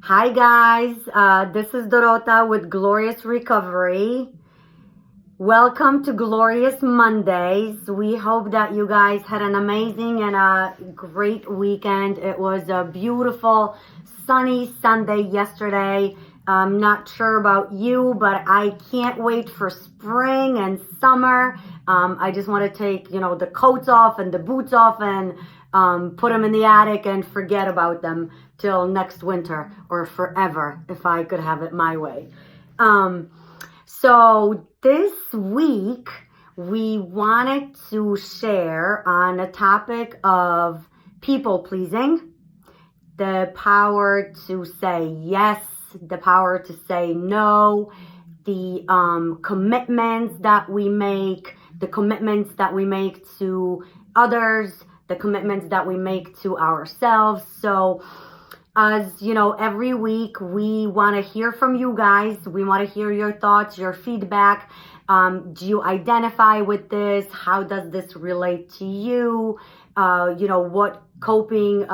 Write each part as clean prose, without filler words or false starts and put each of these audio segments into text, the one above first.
Hi guys, this is Dorota with Glorious Recovery. Welcome to Glorious Mondays. We hope that you guys had an amazing and a great weekend. It was a beautiful sunny Sunday yesterday. I'm not sure about you, but I can't wait for spring and summer. I just want to take, the coats off and the boots off and put them in the attic and forget about them till next winter or forever if I could have it my way. So this week we wanted to share on a topic of people pleasing, the power to say yes, the power to say no, the commitments that we make, the commitments that we make to others, the commitments that we make to ourselves. So as you know, every week we want to hear from you guys. We want to hear your thoughts, your feedback. Do you identify with this? How does this relate to you? What coping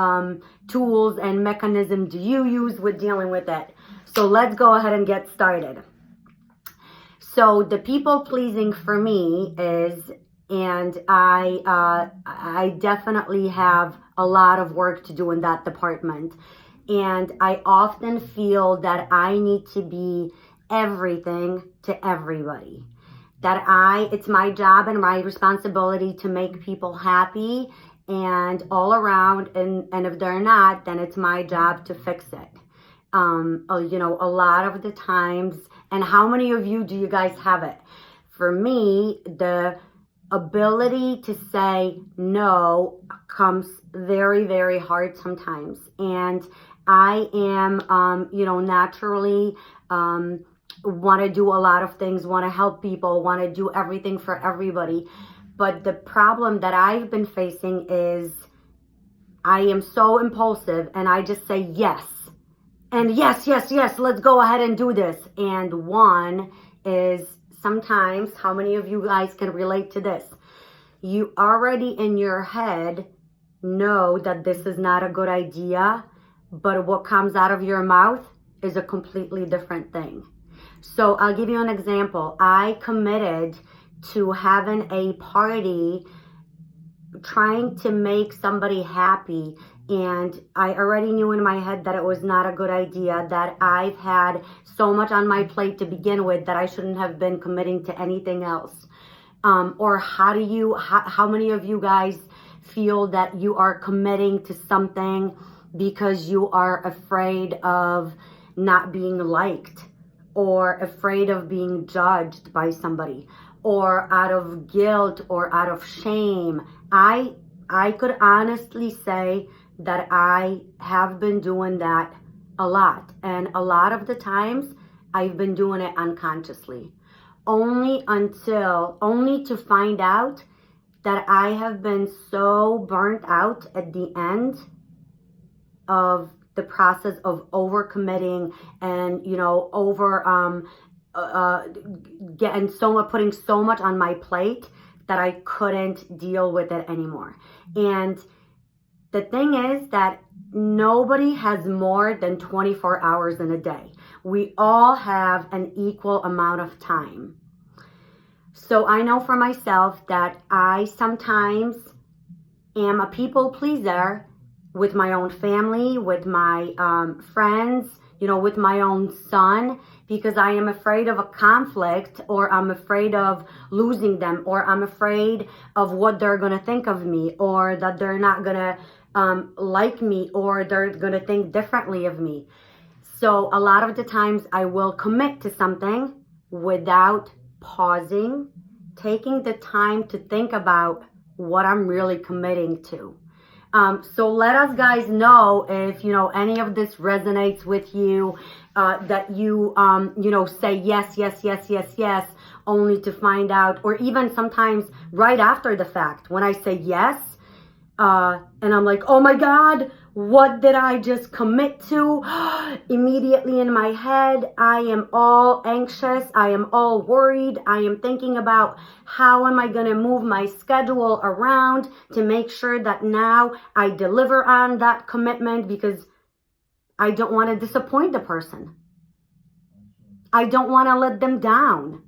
tools and mechanism do you use with dealing with it? So let's go ahead and get started. So the people pleasing for me is, and I definitely have a lot of work to do in that department. And I often feel that I need to be everything to everybody. It's my job and my responsibility to make people happy and all around. And if they're not, then it's my job to fix it. A lot of the times, and how many of you do you guys have it? For me, the ability to say no comes very, very hard sometimes. And I am, naturally want to do a lot of things, want to help people, want to do everything for everybody. But the problem that I've been facing is I am so impulsive and I just say yes. And yes, let's go ahead and do this. And one is sometimes, how many of you guys can relate to this? You already in your head know that this is not a good idea, but what comes out of your mouth is a completely different thing. So I'll give you an example. I committed to having a party, trying to make somebody happy, and I already knew in my head that it was not a good idea, that I've had so much on my plate to begin with that I shouldn't have been committing to anything else. Or how many of you guys feel that you are committing to something because you are afraid of not being liked, or afraid of being judged by somebody, or out of guilt or out of shame? I could honestly say that I have been doing that a lot. And a lot of the times I've been doing it unconsciously, only to find out that I have been so burnt out at the end of the process of overcommitting and putting so much on my plate that I couldn't deal with it anymore. And the thing is that nobody has more than 24 hours in a day. We all have an equal amount of time. So I know for myself that I sometimes am a people pleaser with my own family, with my friends, with my own son, because I am afraid of a conflict, or I'm afraid of losing them, or I'm afraid of what they're going to think of me, or that they're not going to like me, or they're going to think differently of me. So a lot of the times I will commit to something without pausing, taking the time to think about what I'm really committing to. So let us guys know if, any of this resonates with you, that you, say yes, only to find out, or even sometimes right after the fact, when I say yes, and I'm like, oh my God, what did I just commit to? Immediately in my head, I am all anxious. I am all worried. I am thinking about how am I going to move my schedule around to make sure that now I deliver on that commitment, because I don't want to disappoint the person. I don't want to let them down.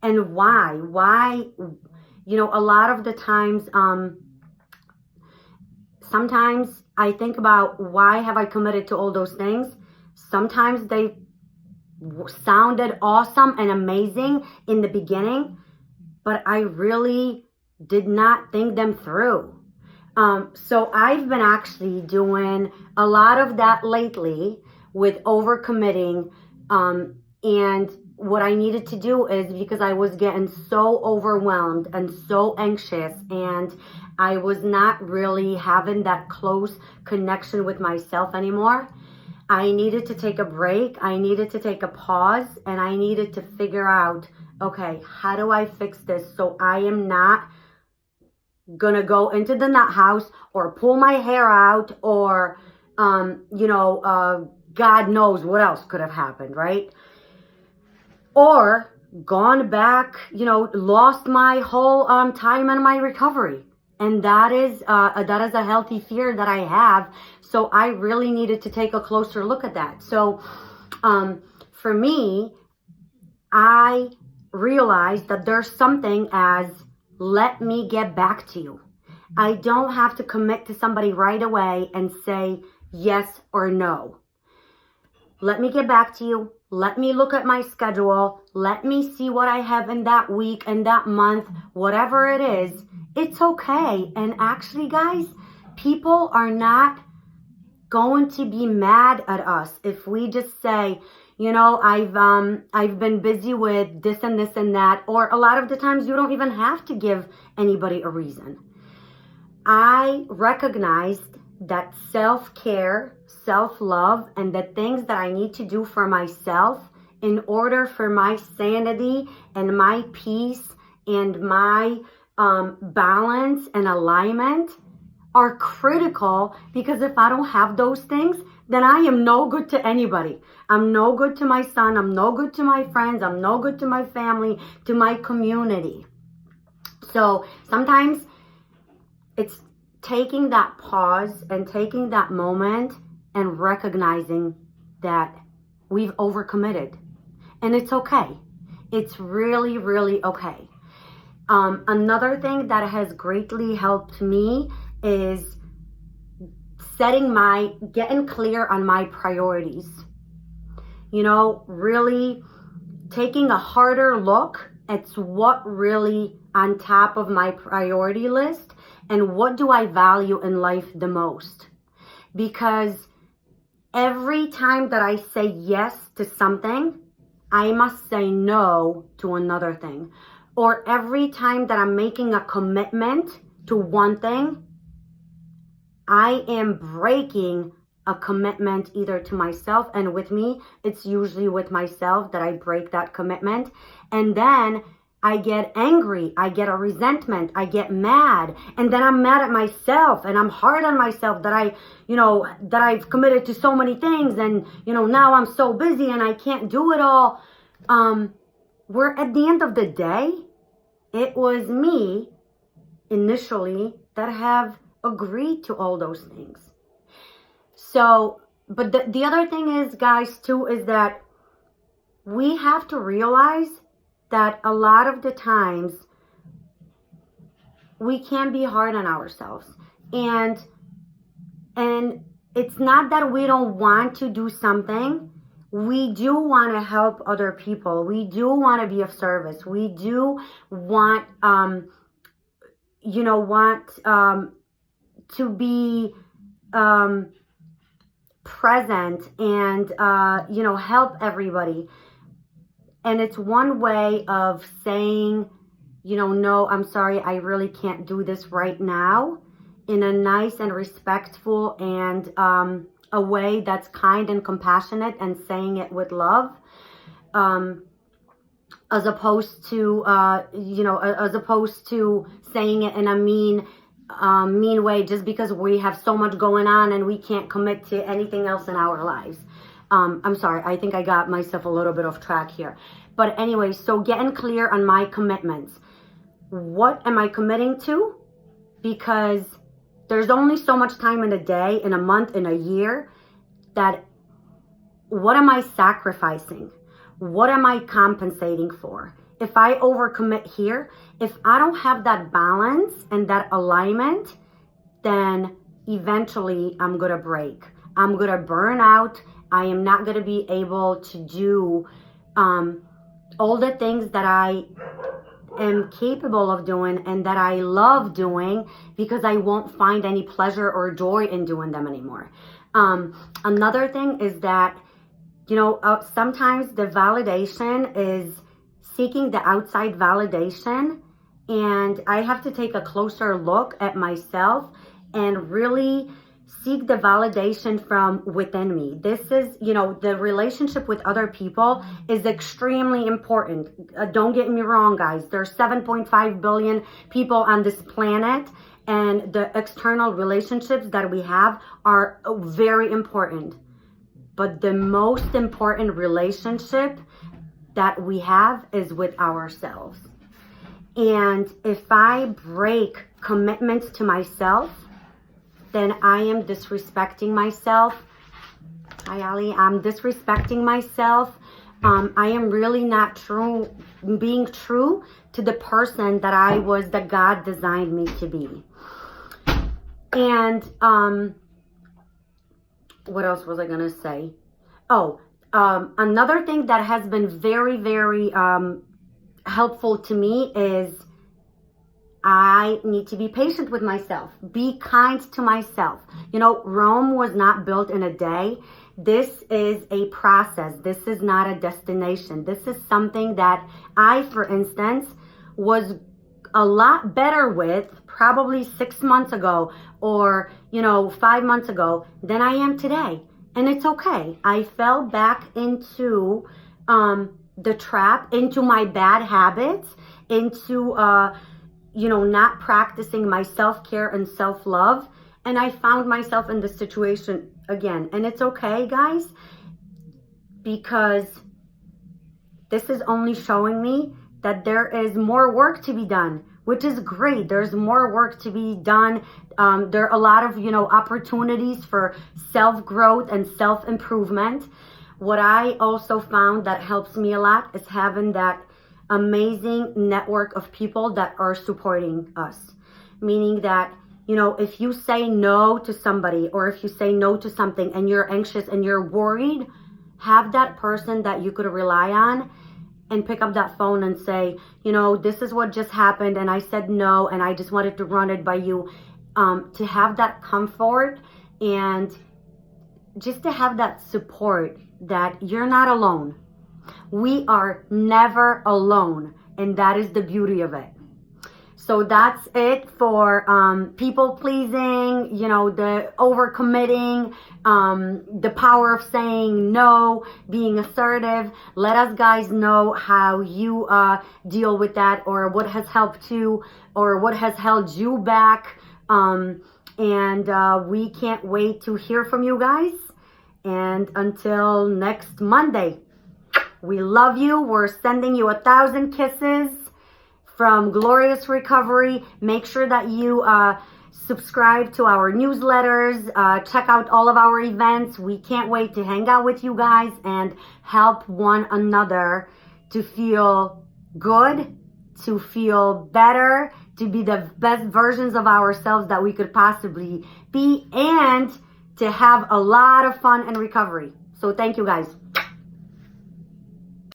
And why? A lot of the times, sometimes I think about, why have I committed to all those things? Sometimes they sounded awesome and amazing in the beginning, but I really did not think them through. So I've been actually doing a lot of that lately with overcommitting. And what I needed to do is, because I was getting so overwhelmed and so anxious, and I was not really having that close connection with myself anymore, I needed to take a break. I needed to take a pause, and I needed to figure out, okay, how do I fix this so I am not gonna go into the nut house or pull my hair out, or God knows what else could have happened, right? Or gone back, lost my whole time in my recovery. And that is a healthy fear that I have. So I really needed to take a closer look at that. So for me, I realized that there's something as, let me get back to you. I don't have to commit to somebody right away and say yes or no. Let me get back to you. Let me look at my schedule. Let me see what I have in that week and that month, whatever it is. It's okay. And actually, guys, people are not going to be mad at us if we just say, I've been busy with this and this and that. Or a lot of the times you don't even have to give anybody a reason. I recognized that self-care, self-love, and the things that I need to do for myself in order for my sanity and my peace and my balance and alignment are critical, because if I don't have those things, then I am no good to anybody. I'm no good to my son. I'm no good to my friends. I'm no good to my family, to my community. So sometimes it's taking that pause and taking that moment and recognizing that we've overcommitted. And it's okay. It's really, really okay. Another thing that has greatly helped me is getting clear on my priorities. Really taking a harder look at what really on top of my priority list, and what do I value in life the most. Because every time that I say yes to something, I must say no to another thing. Or every time that I'm making a commitment to one thing, I am breaking a commitment either to myself, and with me, it's usually with myself that I break that commitment. And then I get angry, I get a resentment, I get mad, and then I'm mad at myself, and I'm hard on myself that I've committed to so many things, and now I'm so busy and I can't do it all. Where at the end of the day, it was me initially that have agreed to all those things. So, but the other thing is, guys, too, is that we have to realize that a lot of the times we can be hard on ourselves. And it's not that we don't want to do something. We do want to help other people. We do want to be of service. We do want, to be present and, help everybody. And it's one way of saying, no, I'm sorry, I really can't do this right now, in a nice and respectful and a way that's kind and compassionate, and saying it with love, as opposed to saying it in a mean way, just because we have so much going on and we can't commit to anything else in our lives. I'm sorry, I think I got myself a little bit off track here. But anyway, so getting clear on my commitments. What am I committing to? Because there's only so much time in a day, in a month, in a year, that what am I sacrificing? What am I compensating for? If I overcommit here, if I don't have that balance and that alignment, then eventually I'm going to break. I'm going to burn out. I am not going to be able to do all the things that I am capable of doing and that I love doing, because I won't find any pleasure or joy in doing them anymore. Another thing is that, sometimes the validation is seeking the outside validation, and I have to take a closer look at myself and really seek the validation from within me. This is, the relationship with other people is extremely important. Don't get me wrong, guys. There's 7.5 billion people on this planet, and the external relationships that we have are very important. But the most important relationship that we have is with ourselves. And if I break commitments to myself, then I am disrespecting myself. Hi, Ali. I'm disrespecting myself. I am really not being true to the person that God designed me to be. And what else was I going to say? Another thing that has been very, very helpful to me is I need to be patient with myself. Be kind to myself. Rome was not built in a day. This is a process. This is not a destination. This is something that I, for instance, was a lot better with probably 6 months ago or, 5 months ago than I am today. And it's okay. I fell back into the trap, into my bad habits, into not practicing my self-care and self-love. And I found myself in this situation again. And it's okay, guys, because this is only showing me that there is more work to be done, which is great. There's more work to be done. There are a lot of, opportunities for self-growth and self-improvement. What I also found that helps me a lot is having that amazing network of people that are supporting us. Meaning that, if you say no to somebody, or if you say no to something and you're anxious and you're worried, have that person that you could rely on and pick up that phone and say, this is what just happened and I said no and I just wanted to run it by you. To have that comfort and just to have that support that you're not alone. We are never alone, and that is the beauty of it. So that's it for people pleasing, the overcommitting, the power of saying no, being assertive. Let us guys know how you deal with that, or what has helped you, or what has held you back. And we can't wait to hear from you guys. And until next Monday, we love you. We're sending you 1,000 kisses from Glorious Recovery. Make sure that you subscribe to our newsletters. Check out all of our events. We can't wait to hang out with you guys and help one another to feel good, to feel better, to be the best versions of ourselves that we could possibly be, and to have a lot of fun and recovery. So thank you guys.